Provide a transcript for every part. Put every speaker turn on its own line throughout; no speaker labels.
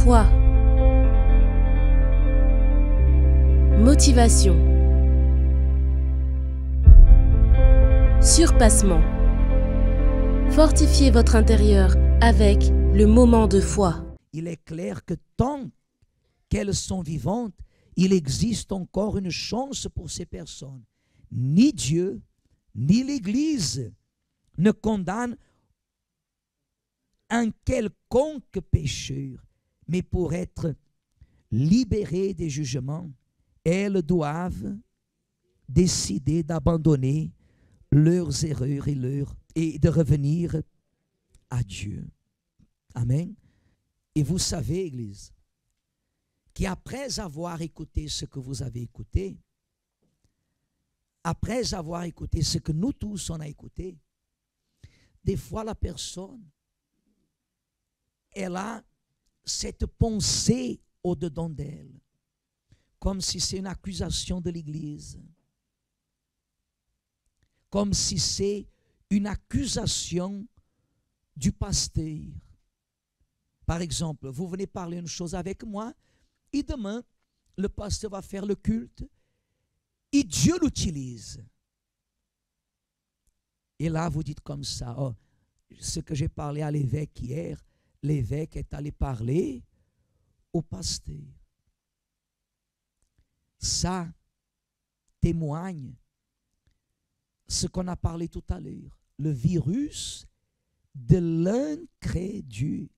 Foi. Motivation. Surpassement. Fortifiez votre intérieur avec le moment de foi.
Il est clair que tant qu'elles sont vivantes, il existe encore une chance pour ces personnes. Ni Dieu, ni l'Église ne condamnent un quelconque pécheur, mais pour être libérées des jugements, elles doivent décider d'abandonner leurs erreurs et de revenir à Dieu. Amen. Et vous savez, Église, qu'après avoir écouté ce que vous avez écouté, après avoir écouté ce que nous tous on a écouté, des fois la personne, elle a cette pensée au-dedans d'elle, comme si c'est une accusation de l'Église, comme si c'est une accusation du pasteur. Par exemple, vous venez parler une chose avec moi, et demain, le pasteur va faire le culte, et Dieu l'utilise. Et là, vous dites comme ça, oh, ce que j'ai parlé à l'évêque hier, l'évêque est allé parler au pasteur. Ça témoigne ce qu'on a parlé tout à l'heure, le virus de l'incrédulité.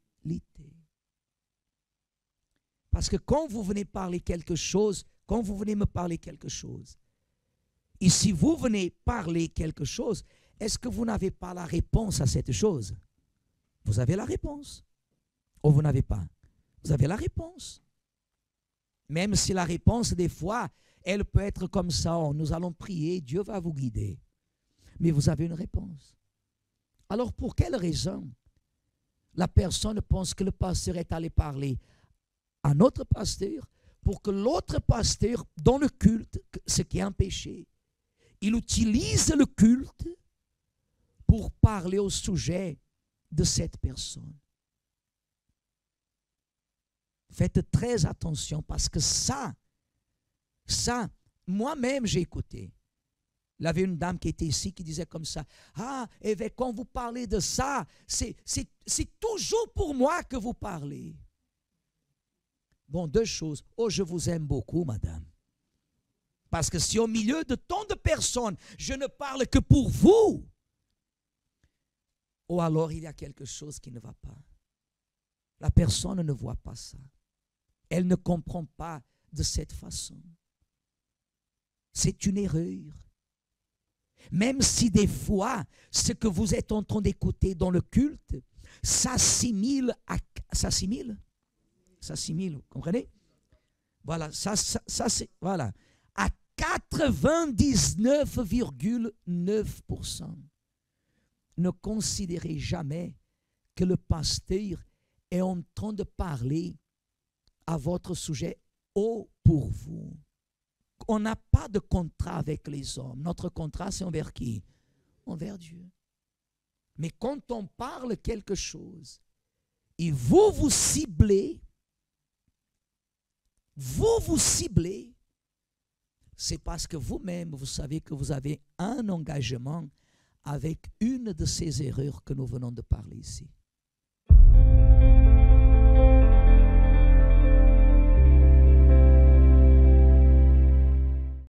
Parce que quand vous venez parler quelque chose, quand vous venez me parler quelque chose, et si vous venez parler quelque chose, est-ce que vous n'avez pas la réponse à cette chose? Vous avez la réponse. Ou vous n'avez pas? Vous avez la réponse. Même si la réponse, des fois, elle peut être comme ça, oh, nous allons prier, Dieu va vous guider. Mais vous avez une réponse. Alors, pour quelle raison la personne pense que le pasteur est allé parler à notre pasteur pour que l'autre pasteur, dans le culte, ce qui est un péché, il utilise le culte pour parler au sujet de cette personne? Faites très attention parce que ça, moi-même j'ai écouté. Il y avait une dame qui était ici qui disait comme ça, ah, évêque, quand vous parlez de ça, c'est toujours pour moi que vous parlez. Bon, deux choses. Oh, je vous aime beaucoup, madame. Parce que si au milieu de tant de personnes, je ne parle que pour vous, ou alors il y a quelque chose qui ne va pas. La personne ne voit pas ça. Elle ne comprend pas de cette façon. C'est une erreur. Même si des fois, ce que vous êtes en train d'écouter dans le culte s'assimile, vous comprenez? Voilà, ça c'est, voilà, à 99,9%. Ne considérez jamais que le pasteur est en train de parler à votre sujet ou pour vous. On n'a pas de contrat avec les hommes. Notre contrat, c'est envers qui? Envers Dieu. Mais quand on parle quelque chose et vous ciblez, c'est parce que vous-même, vous savez que vous avez un engagement avec une de ces erreurs que nous venons de parler ici.